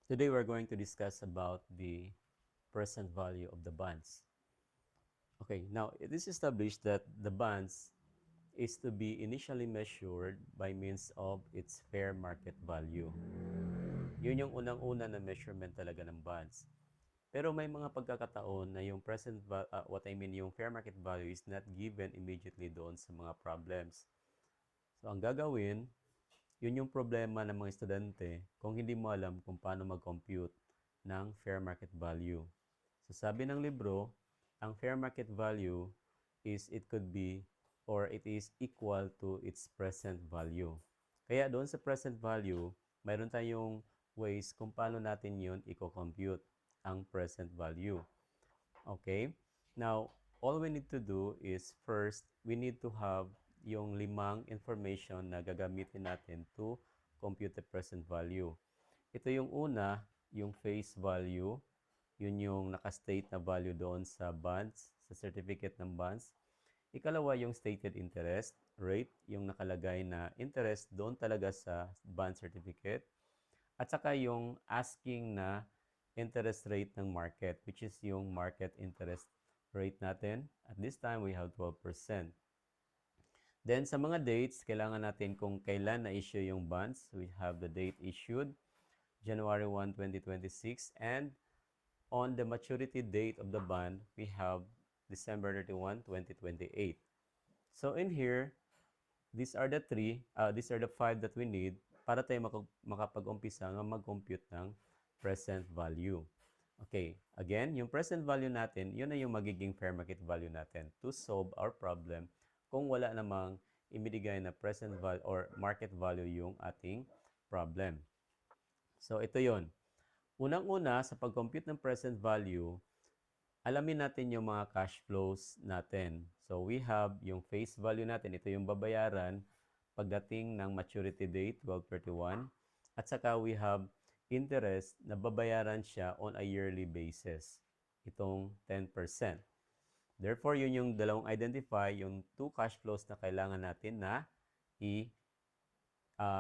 Today we're going to discuss about the present value of the bonds. Okay, now it is established that the bonds is to be initially measured by means of its fair market value. Yun yung unang-una na measurement talaga ng bonds. Pero may mga pagkakataon na yung yung fair market value is not given immediately doon sa mga problems. So ang gagawin, yun yung problema ng mga estudyante kung hindi mo alam kung paano mag-compute ng fair market value. So sabi ng libro, ang fair market value is it could be or it is equal to its present value. Kaya doon sa present value, mayroon tayong ways kung paano natin yun i-compute ang present value. Okay? Now, all we need to do is first, we need to have yung limang information na gagamitin natin to compute the present value. Ito yung una, yung face value. Yun yung nakastate na value doon sa bonds, sa certificate ng bonds. Ikalawa, yung stated interest rate, yung nakalagay na interest doon talaga sa bond certificate. At saka yung asking na interest rate ng market, which is yung market interest rate natin. At this time, we have 12%. Then, sa mga dates, kailangan natin kung kailan na-issue yung bonds. We have the date issued, January 1, 2026. And on the maturity date of the bond, we have December 31, 2028. So, in here, these are the five that we need para tayo makapag-umpisa ng mag-compute ng present value. Okay, again, yung present value natin, yun na yung magiging fair market value natin to solve our problem kung wala namang ibinigay na present value or market value yung ating problem. So, ito yon. Unang-una, sa pag-compute ng present value, alamin natin yung mga cash flows natin. So, we have yung face value natin. Ito yung babayaran pagdating ng maturity date, 12/31. At saka we have interest na babayaran siya on a yearly basis. Itong 10%. Therefore, yun yung dalawang identify, yung two cash flows na kailangan natin na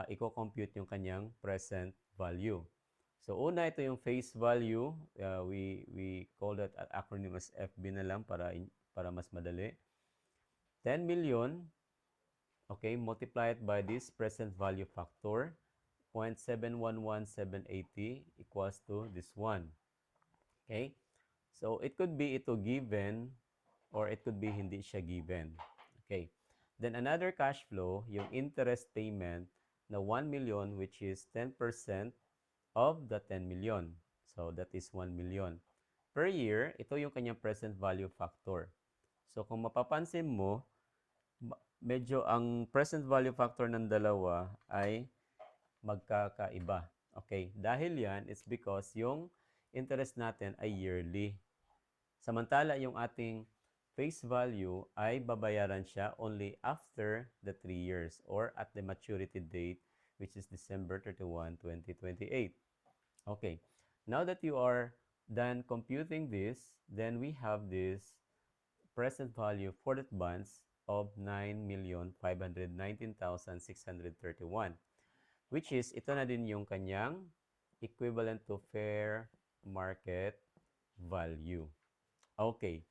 i-compute yung kanyang present value. So, una, ito yung face value. We call that at acronym as FB na lang para mas madali. 10 million, okay, multiplied by this present value factor, 0.711780 equals to this one. Okay? So, it could be ito given or it could be hindi siya given. Okay. Then, another cash flow, yung interest payment na 1 million which is 10% of the 10 million. So, that is 1 million. Per year, ito yung kanyang present value factor. So, kung mapapansin mo, medyo ang present value factor ng dalawa ay magkakaiba. Okay, dahil yan, it's because yung interest natin ay yearly. Samantala, yung ating face value ay babayaran siya only after the 3 years or at the maturity date, which is December 31, 2028. Okay, now that you are done computing this, then we have this present value for that bonds of 9,519,631, which is ito na din yung kanyang equivalent to fair market value. Okay.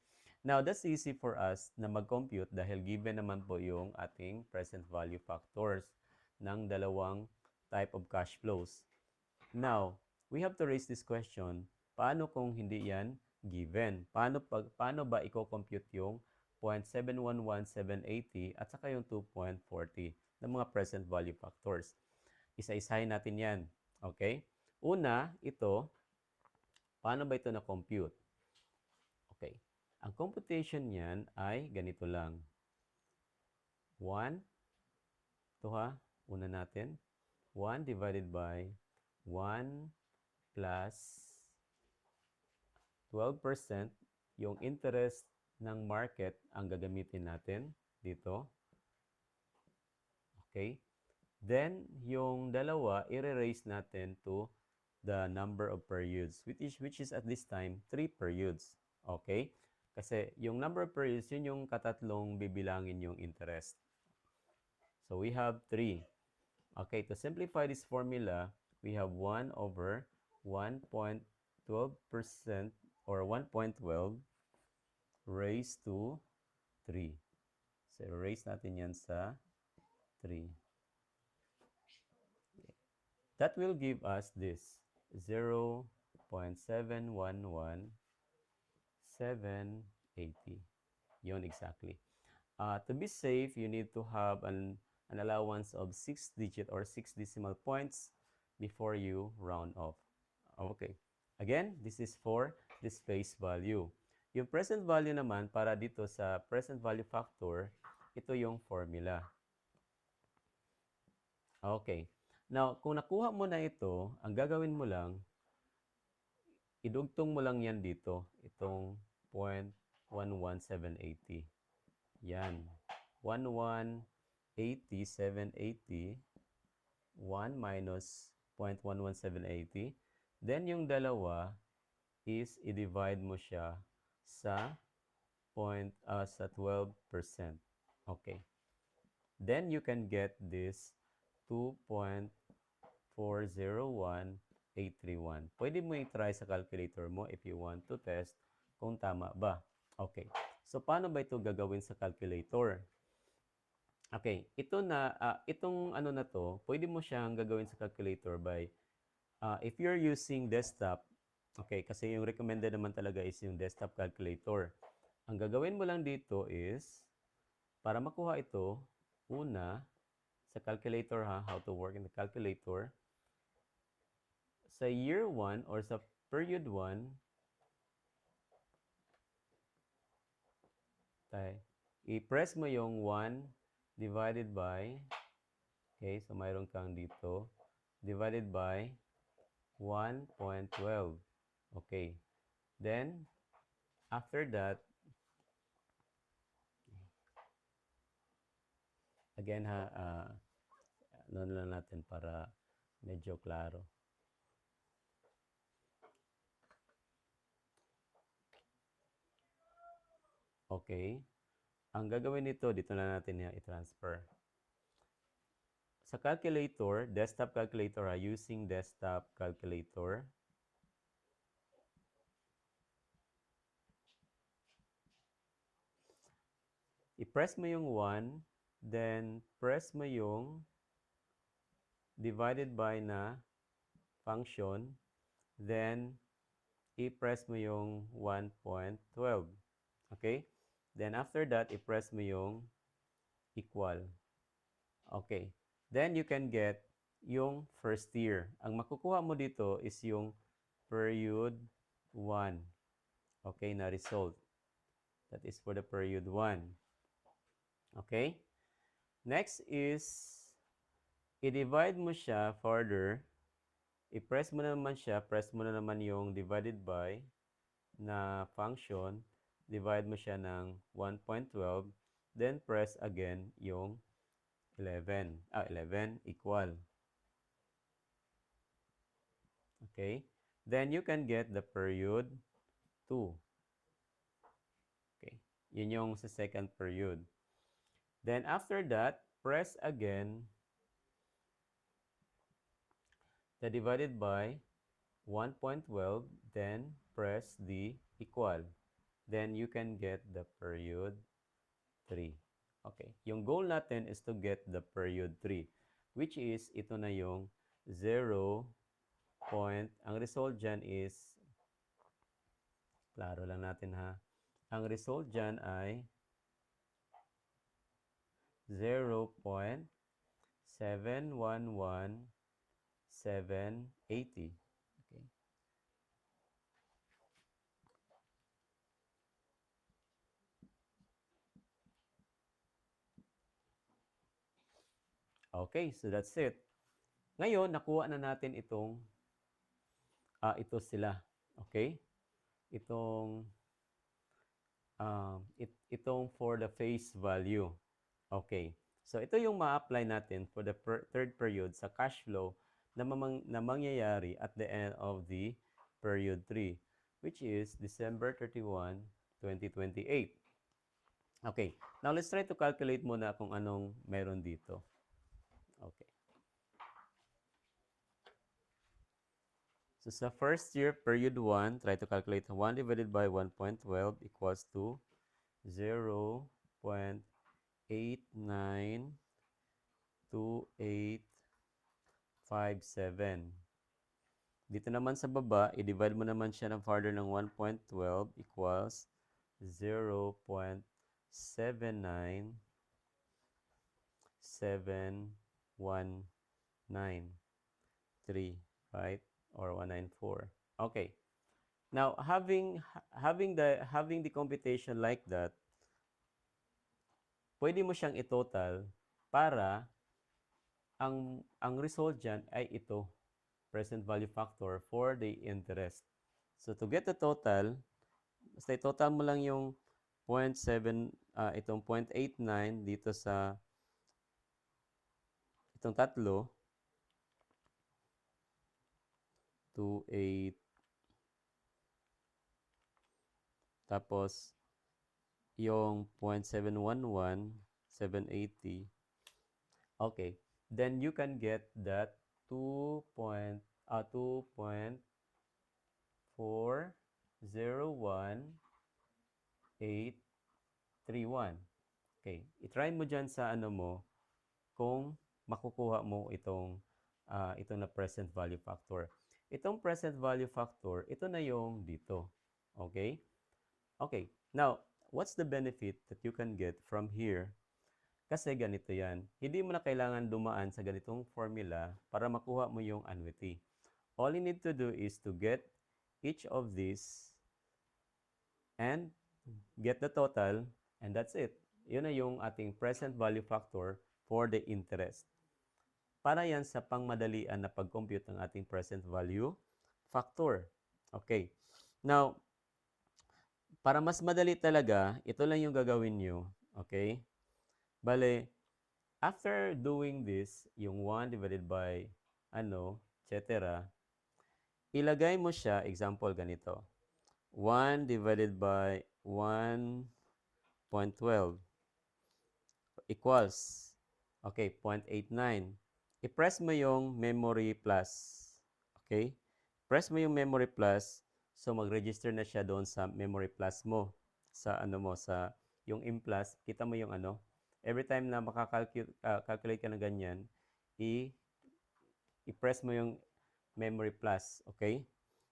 Now, that's easy for us na mag-compute dahil given naman po yung ating present value factors ng dalawang type of cash flows. Now, we have to raise this question, paano kung hindi yan given? Paano ba i-compute yung 0.711780 at saka yung 2.40 ng mga present value factors? Isa-isahin natin yan. Okay? Una, ito, paano ba ito na-compute? Okay. Ang computation niyan ay ganito lang. 1, ito ha, una natin. 1 divided by 1 plus 12%, yung interest ng market ang gagamitin natin dito. Okay? Then, yung dalawa, i-raise natin to the number of periods, which is at this time, 3 periods. Okay? Kasi yung number of periods, yun yung katatlong bibilangin yung interest. So, we have 3. Okay, to simplify this formula, we have 1 over 1.12% or 1.12 raised to 3. So, raise natin yan sa 3. That will give us this 0.711780. Yun exactly. To be safe, you need to have an allowance of 6 digit or 6 decimal points before you round off. Okay. Again, this is for the space value. Yung present value naman, para dito sa present value factor, ito yung formula. Okay. Now, kung nakuha mo na ito, ang gagawin mo lang, idugtong mo lang yan dito, itong 0.11780. Yan. 1180, 780, 1 minus 0.11780. Then, yung dalawa is i-divide mo siya sa sa 12%. Okay. Then, you can get this 2.401831. Pwede mo i-try sa calculator mo if you want to test kung tama ba. Okay. So, paano ba ito gagawin sa calculator? Okay. Itong ano na to, pwede mo siyang gagawin sa calculator by, if you're using desktop, okay, kasi yung recommended naman talaga is yung desktop calculator. Ang gagawin mo lang dito is, para makuha ito, una, sa calculator how to work in the calculator. Sa year 1 or sa period 1, i-press mo yung 1 divided by, okay, so mayroon kang dito, divided by 1.12. Okay. Then, after that, again ano lang natin para medyo klaro. Okay. Ang gagawin nito, dito na natin i-transfer. Sa calculator, desktop calculator, using desktop calculator, i-press mo yung 1, then press mo yung divided by na function, then i-press mo yung 1.12. Okay? Then after that, i-press mo yung equal. Okay. Then you can get yung first year. Ang makukuha mo dito is yung period 1. Okay, na result. That is for the period 1. Okay? Next is, i-divide mo siya further. I-press mo na naman siya. Press mo na naman yung divided by na function. Divide mo siya ng 1.12. Then press again yung 11 equal. Okay? Then you can get the period 2. Okay? Yun yung sa second period. Then after that, press again the divided by 1.12, then press the equal. Then you can get the period 3. Okay. Yung goal natin is to get the period 3, which is ito na yung 0. Ang result dyan is, klaro lang natin ha. Ang result dyan ay 0.711780. Okay. Okay, so that's it. Ngayon, nakuha na natin itong ito sila. Okay? Itong for the face value. Okay. So ito yung ma-apply natin for the third period sa cash flow na mangyayari at the end of the period 3, which is December 31, 2028. Okay. Now let's try to calculate muna kung anong meron dito. Okay. So sa first year, period 1, try to calculate 1 divided by 1.12 equals to 0.892857. Dito naman sa baba, i-divide mo naman siya ng farther ng 1.12 equals 0.79719, right? Or 194. Okay. Now, having the computation like that, pwede mo siyang i-total para ang result diyan ay ito, present value factor for the interest. So to get the total, basta i-total mo lang yung 0.7 itong 0.89 dito sa itong tatlo, 28, tapos yung 0.711, 780. Okay, then you can get that 2.401831. Okay, i-try mo dyan sa ano mo kung makukuha mo itong na present value factor. Itong present value factor, ito na yung dito. Okay? Okay, now, what's the benefit that you can get from here? Kasi ganito yan. Hindi mo na kailangan dumaan sa ganitong formula para makuha mo yung annuity. All you need to do is to get each of these and get the total, and that's it. Yun na yung ating present value factor for the interest. Para yan sa pangmadalian na pag-compute ng ating present value factor. Okay. Now, para mas madali talaga, ito lang yung gagawin nyo. Okay? Bale, after doing this, yung 1 divided by etc., ilagay mo siya, example ganito. 1 divided by 1.12 equals, okay, 0.89. I-press mo yung memory plus. Okay? Press mo yung memory plus, so mag-register na siya doon sa memory plus mo. Sa sa yung M plus, kita mo yung every time na calculate ka ng ganyan, i-press mo yung memory plus. Okay?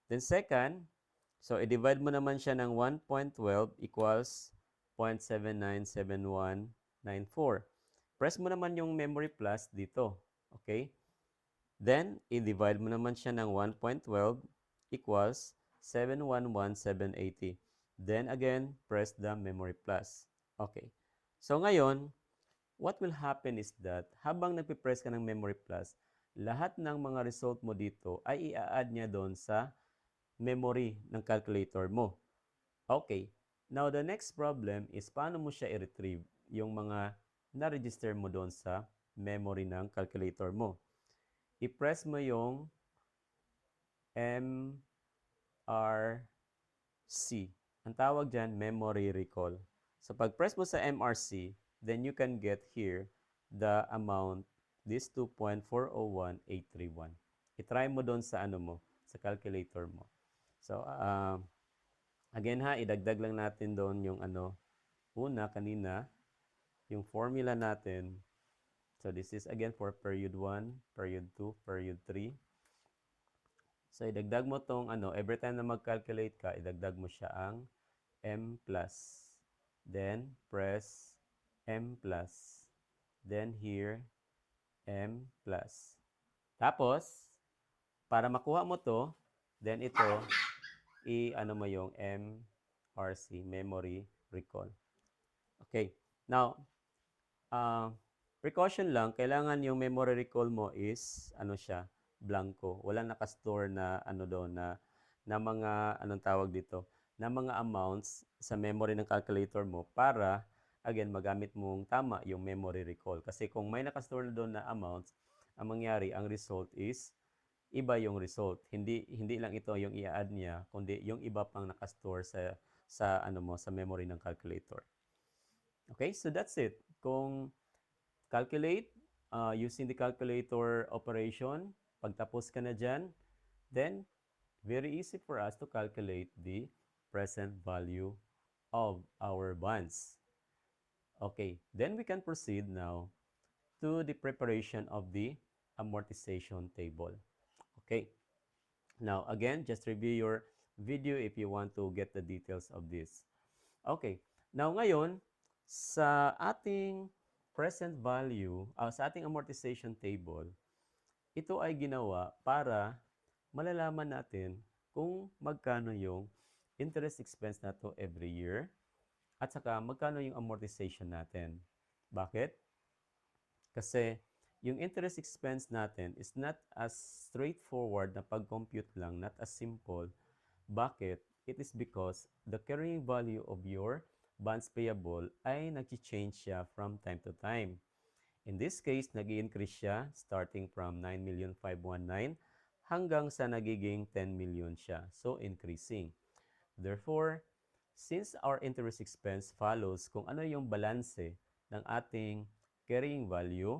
Then second, so i-divide mo naman siya ng 1.12 equals 0.797194. Press mo naman yung memory plus dito. Okay? Then, i-divide mo naman siya ng 1.12 equals 711,780. Then again, press the memory plus. Okay. So ngayon, what will happen is that habang nagpipress ka ng memory plus, lahat ng mga result mo dito ay i-add niya doon sa memory ng calculator mo. Okay. Now, the next problem is paano mo siya i-retrieve yung mga na-register mo doon sa memory ng calculator mo. I-press mo yung MRC. Ang tawag dyan, memory recall. So, pag-press mo sa MRC, then you can get here the amount, this 2.401831. I-try mo doon sa sa calculator mo. So, again ha, idagdag lang natin doon yung una kanina, yung formula natin. So, this is again for period 1, period 2, period 3. So, idagdag mo tong every time na mag-calculate ka, idagdag mo siya ang M plus. Then, press M plus. Then, here, M plus. Tapos, para makuha mo to, then ito, mo yung MRC, memory recall. Okay. Now, precaution lang, kailangan yung memory recall mo is, siya, blanco. Wala nakastore na, doon, na mga, anong tawag dito, na mga amounts sa memory ng calculator mo para, again, magamit mong tama yung memory recall. Kasi kung may nakastore na doon na amounts, ang mangyari, ang result is, iba yung result. Hindi lang ito yung i-add niya, kundi yung iba pang nakastore sa memory ng calculator. Okay, so that's it. Kung calculate using the calculator operation, pagtapos ka na dyan, then very easy for us to calculate the present value of our bonds. Okay, then we can proceed now to the preparation of the amortization table. Okay, now again, just review your video if you want to get the details of this. Okay, now ngayon, sa ating present value, sa ating amortization table, ito ay ginawa para malalaman natin kung magkano yung interest expense nato every year at saka magkano yung amortization natin. Bakit? Kasi yung interest expense natin is not as straightforward na pag-compute lang, not as simple. Bakit? It is because the carrying value of your bonds payable ay nag-change siya from time to time. In this case, nag-i-increase siya starting from 9,519,000 hanggang sa nagiging 10 million siya. So, increasing. Therefore, since our interest expense follows kung ano yung balanse ng ating carrying value,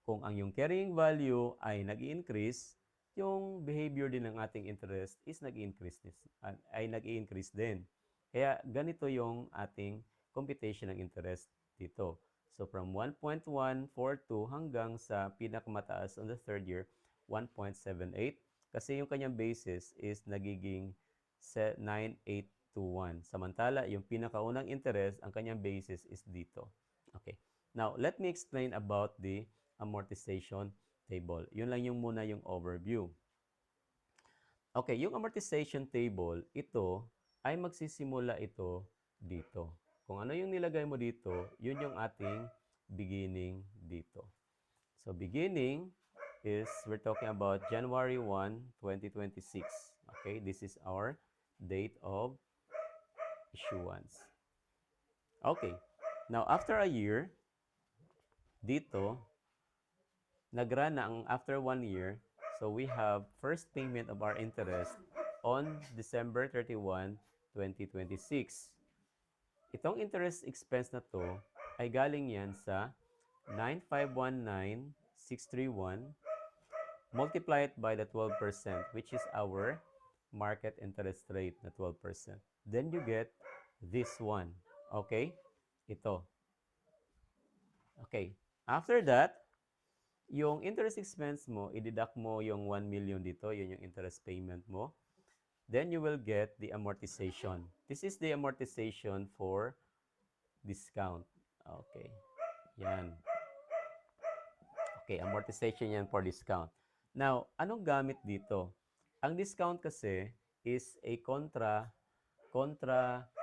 kung ang yung carrying value ay nag-i-increase, yung behavior din ng ating interest is nag-i-increase din. Kaya ganito yung ating computation ng interest dito. So from 1.142 hanggang sa pinakamataas on the third year, 1.78. Kasi yung kanyang basis is nagiging 9821. Samantala, yung pinakaunang interest, ang kanyang basis is dito. Okay. Now, let me explain about the amortization table. Yun lang yung muna yung overview. Okay, yung amortization table, ito ay magsisimula ito dito. Kung ano yung nilagay mo dito, yun yung ating beginning dito. So, beginning is, we're talking about January 1, 2026. Okay, this is our date of issuance. Okay, now after a year, dito, nag-run na ang after 1 year, so we have first payment of our interest on December 31, 2026. Itong interest expense na to ay galing yan sa 9,519,631 multiply it by the 12%, which is our market interest rate na 12%. Then you get this one. Okay? Ito. Okay. After that, yung interest expense mo, i-deduct mo yung 1 million dito, yun yung interest payment mo. Then you will get the amortization. This is the amortization for discount. Okay. Yan. Okay, amortization yan for discount. Now, anong gamit dito? Ang discount kasi is a contra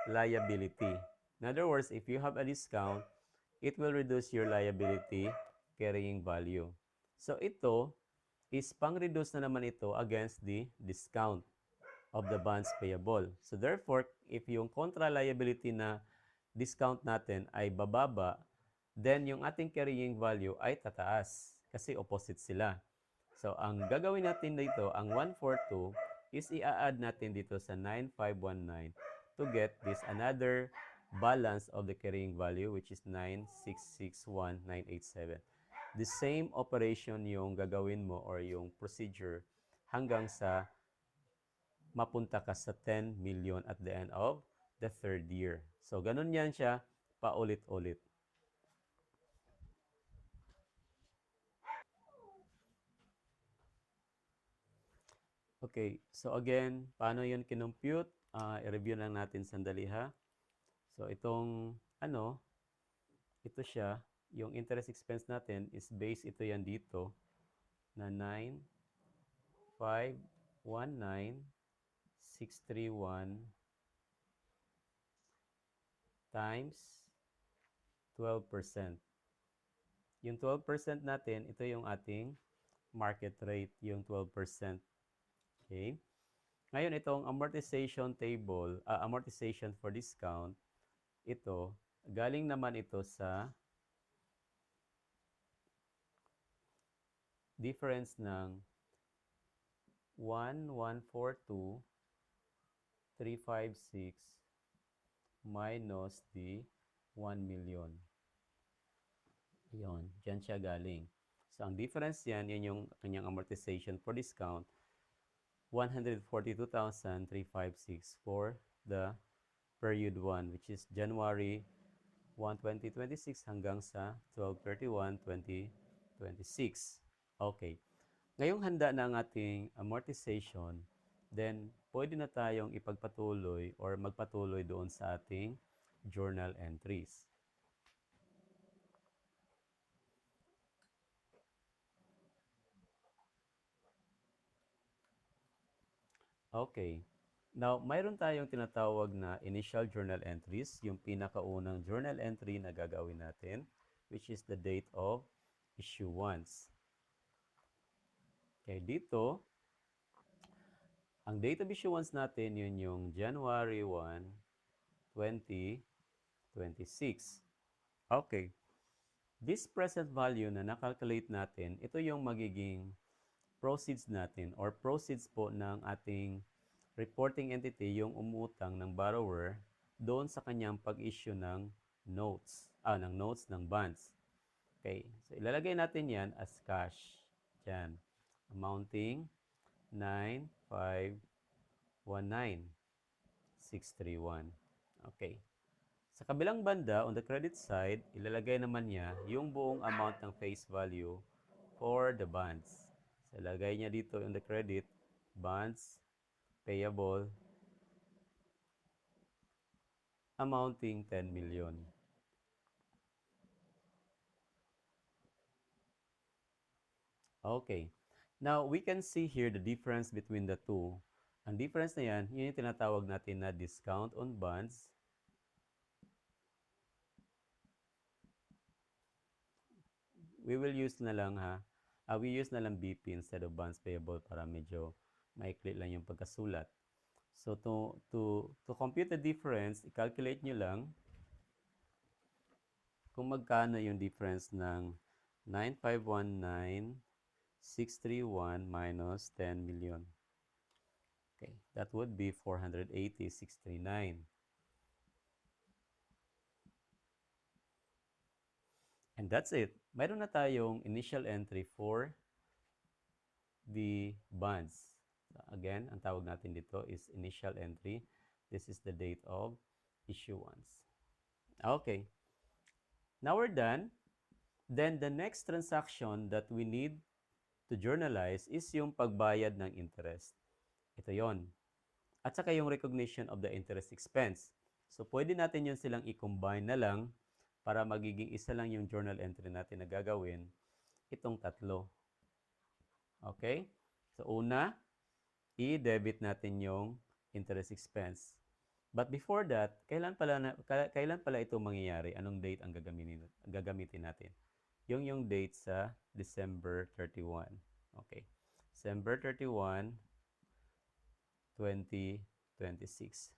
liability. In other words, if you have a discount, it will reduce your liability carrying value. So ito is pang-reduce na naman ito against the discount of the bonds payable. So therefore, if yung contra liability na discount natin ay bababa, then yung ating carrying value ay tataas kasi opposite sila. So ang gagawin natin dito, ang 142 is i-add natin dito sa 9519 to get this another balance of the carrying value which is 9661987. The same operation yung gagawin mo or yung procedure hanggang sa mapunta ka sa 10 million at the end of the third year. So, ganun yan siya paulit-ulit. Okay, so again, paano yun kinompute? I-review lang natin sandali ha. So, itong ito siya, yung interest expense natin is base ito yan dito na 9,519,631 times 12%. Yung 12% natin, ito yung ating market rate, yung 12%. Okay? Ngayon, itong amortization table, amortization for discount, ito, galing naman ito sa difference ng 1,142,356 minus the 1 million. Yun, dyan siya galing. So, ang difference yan, yun yung kanyang amortization for discount. 142,356 for the period 1, which is January 1, 2026 hanggang sa 12/31/2026. Okay. Ngayong handa na ang ating amortization, then pwede na tayong ipagpatuloy or magpatuloy doon sa ating journal entries. Okay. Now, mayroon tayong tinatawag na initial journal entries, yung pinakaunang journal entry na gagawin natin, which is the date of issuance. Okay, dito, ang date of issuance natin, yun yung January 1, 2026. Okay. This present value na nakalculate natin, ito yung magiging proceeds natin or proceeds po ng ating reporting entity, yung umutang ng borrower doon sa kanyang pag-issue ng notes ng bonds. Okay, so ilalagay natin yan as cash. Diyan, amounting 9,519,631. Okay. Sa kabilang banda, on the credit side, ilalagay naman niya yung buong amount ng face value for the bonds. So, ilalagay niya dito on the credit, bonds payable amounting 10 million. Okay. Now, we can see here the difference between the two. Ang difference na yan, yun yung tinatawag natin na discount on bonds. We will use na lang we use na lang BP instead of bonds payable para medyo maikli lang yung pagkasulat. So, to compute the difference, i-calculate nyo lang kung magkano yung difference ng 9,519,631 minus 10 million. Okay, that would be 480,639. And that's it. Mayroon na tayong initial entry for the bonds. So again, ang tawag natin dito is initial entry. This is the date of issuance. Okay. Now we're done. Then the next transaction that we need to journalize is yung pagbayad ng interest. Ito yon. At saka yung recognition of the interest expense. So pwede natin yun silang i-combine na lang para magiging isa lang yung journal entry natin na gagawin itong tatlo. Okay? So una, i-debit natin yung interest expense. But before that, kailan pala ito mangyayari? Anong date ang gagamitin natin? Yung date sa December 31. Okay. December 31, 2026.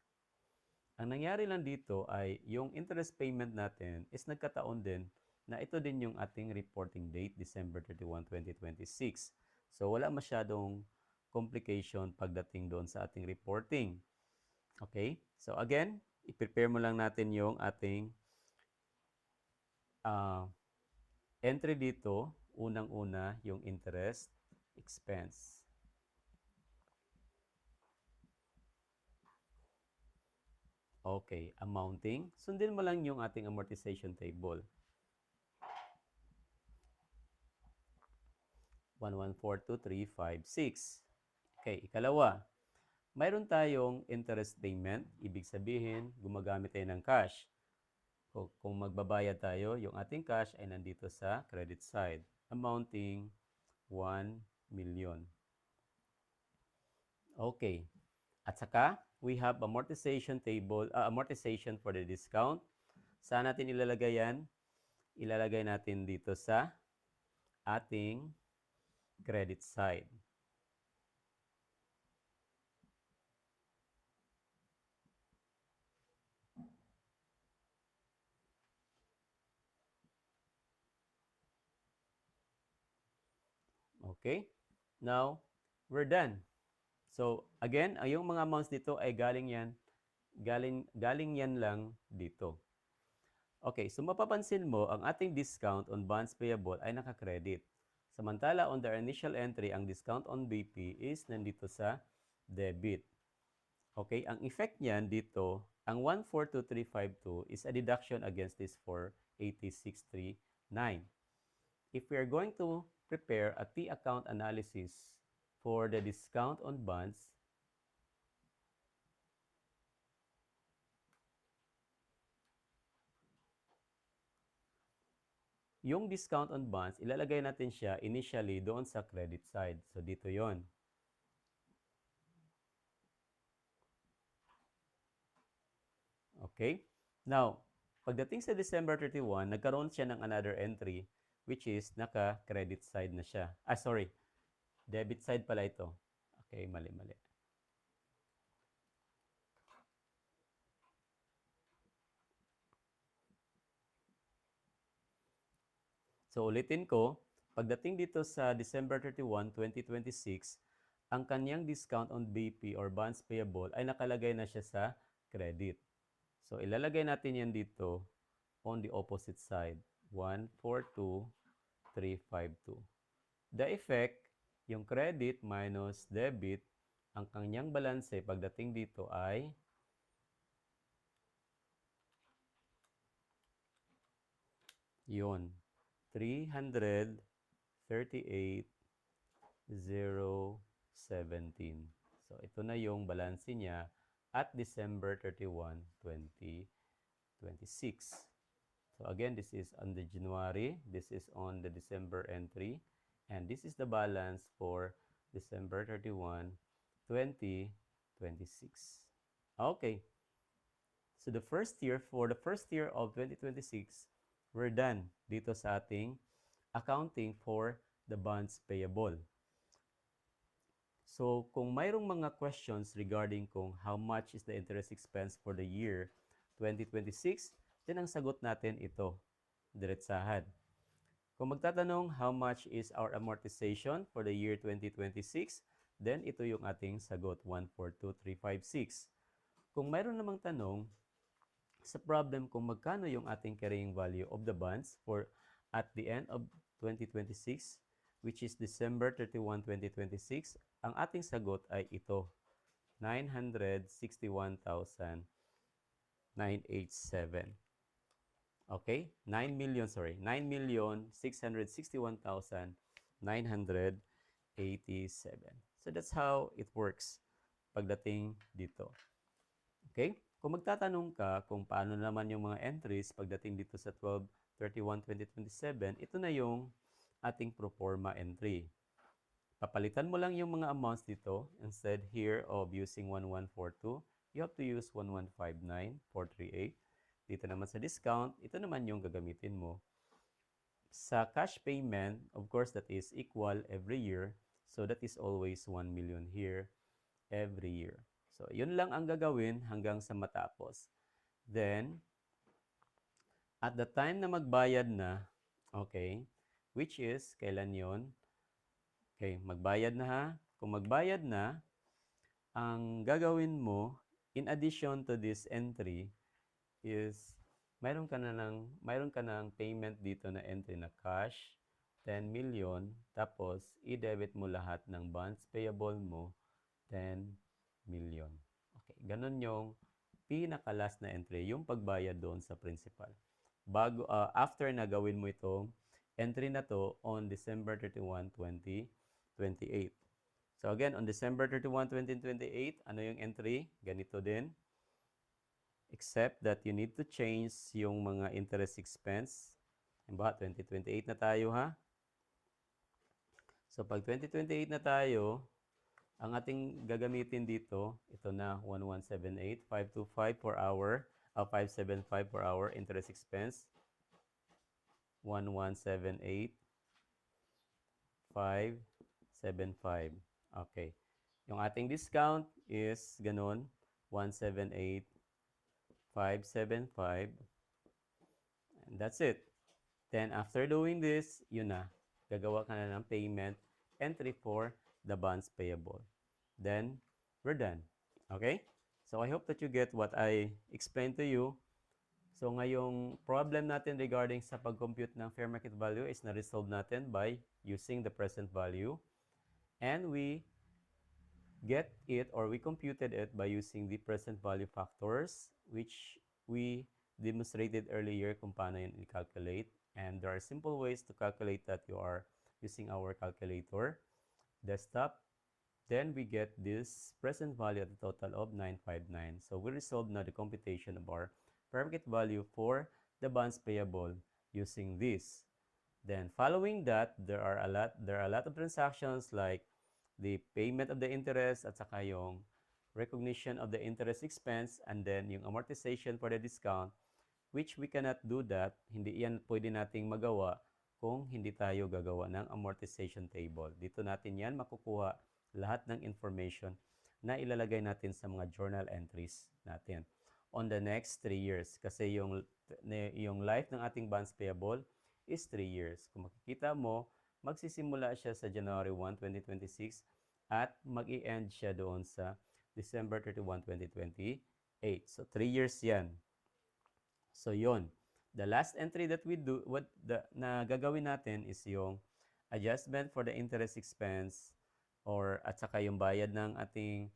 Ang nangyari lang dito ay yung interest payment natin is nagkataon din na ito din yung ating reporting date, December 31, 2026. So wala masyadong complication pagdating doon sa ating reporting. Okay? So again, i-prepare mo lang natin yung ating entry dito. Unang-una yung interest expense. Okay, amounting. Sundin mo lang yung ating amortization table. 1142356. Okay, ikalawa. Mayroon tayong interest payment. Ibig sabihin, gumagamit tayo ng cash. Kung magbabayad tayo, yung ating cash ay nandito sa credit side, amounting 1 million. Okay. At saka, we have amortization table, amortization for the discount. Saan natin ilalagay yan? Ilalagay natin dito sa ating credit side. Okay? Now, we're done. So, again, yung mga amounts dito ay galing yan lang dito. Okay, so mapapansin mo, ang ating discount on bonds payable ay naka-credit. Samantala, on the initial entry, ang discount on BP is nandito sa debit. Okay, ang effect niyan dito, ang 142352 is a deduction against this 48639. If we are going to prepare a T-account analysis for the discount on bonds, yung discount on bonds, ilalagay natin siya initially doon sa credit side. So, dito yon. Okay? Now, pagdating sa December 31, nagkaroon siya ng another entry which is naka-credit side na siya. Sorry. Debit side pala ito. Okay, mali. So, ulitin ko, pagdating dito sa December 31, 2026, ang kanyang discount on BP or bonds payable ay nakalagay na siya sa credit. So, ilalagay natin yan dito on the opposite side. 142,352. The effect, yung credit minus debit, ang kanyang balanse pagdating dito ay yun, 338,017. So, ito na yung balanse niya at December 31, 2026. So, again, this is on the January, this is on the December entry, and this is the balance for December 31, 2026. Okay. So, for the first year of 2026, we're done dito sa ating accounting for the bonds payable. So, kung mayroong mga questions regarding kung how much is the interest expense for the year 2026, then ang sagot natin ito, diretsahan. Kung magtatanong how much is our amortization for the year 2026, then ito yung ating sagot, 142,356. Kung mayroon namang tanong sa problem kung magkano yung ating carrying value of the bonds for at the end of 2026, which is December 31, 2026, ang ating sagot ay ito, 961,987. Okay? 9,661,987. So that's how it works pagdating dito. Okay? Kung magtatanong ka kung paano naman yung mga entries pagdating dito sa 12/31/2027, ito na yung ating pro forma entry. Papalitan mo lang yung mga amounts dito. Instead here of using 1142, you have to use 1159,438. Dito naman sa discount, ito naman yung gagamitin mo. Sa cash payment, of course, that is equal every year. So that is always 1 million here every year. So, yun lang ang gagawin hanggang sa matapos. Then, at the time na magbayad na, okay, which is, kailan yon? Okay, magbayad na ha. Kung magbayad na, ang gagawin mo, in addition to this entry, is mayroon ka ng payment dito na entry na cash, 10 million, tapos i-debit mo lahat ng bonds payable mo, 10 million. Okay, ganun yung pinaka-last na entry, yung pagbayad doon sa principal. After na gawin mo itong entry na to on December 31, 2028. So again, on December 31, 2028, ano yung entry? Ganito din. Except that you need to change yung mga interest expense. Ba, 2028 na tayo ha? So pag 2028 na tayo, ang ating gagamitin dito, ito na 1178,525 per hour, 575 per hour interest expense. 1178,575. Okay. Yung ating discount is ganun, 178,575. And that's it. Then after doing this, yun na. Gagawa ka na ng payment entry for the bonds payable. Then, we're done. Okay? So, I hope that you get what I explained to you. So, ngayong problem natin regarding sa pag-compute ng fair market value is na-resolve natin by using the present value. And we get it, or we computed it by using the present value factors, which we demonstrated earlier kung paano yun i-calculate. And there are simple ways to calculate that. You are using our calculator desktop. Then we get this present value at a total of 959. So we resolve now the computation of our fair market value for the bonds payable using this. Then following that, there are a lot of transactions like the payment of the interest at saka yung recognition of the interest expense, and then yung amortization for the discount, which we cannot do that. Hindi yan pwede nating magawa kung hindi tayo gagawa ng amortization table. Dito natin yan makukuha lahat ng information na ilalagay natin sa mga journal entries natin on the next 3 years. Kasi yung life ng ating bonds payable is 3 years. Kung makikita mo, magsisimula siya sa January 1, 2026 at mag-i-end siya doon sa December 31, 2028. So 3 years yan. So yon. The last entry that we do, na gagawin natin is yung adjustment for the interest expense, or at saka yung bayad ng ating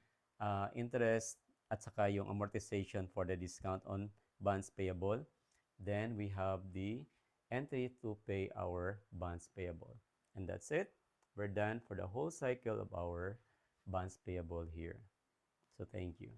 interest at saka yung amortization for the discount on bonds payable. Then we have the entry to pay our bonds payable. And that's it. We're done for the whole cycle of our bonds payable here. So thank you.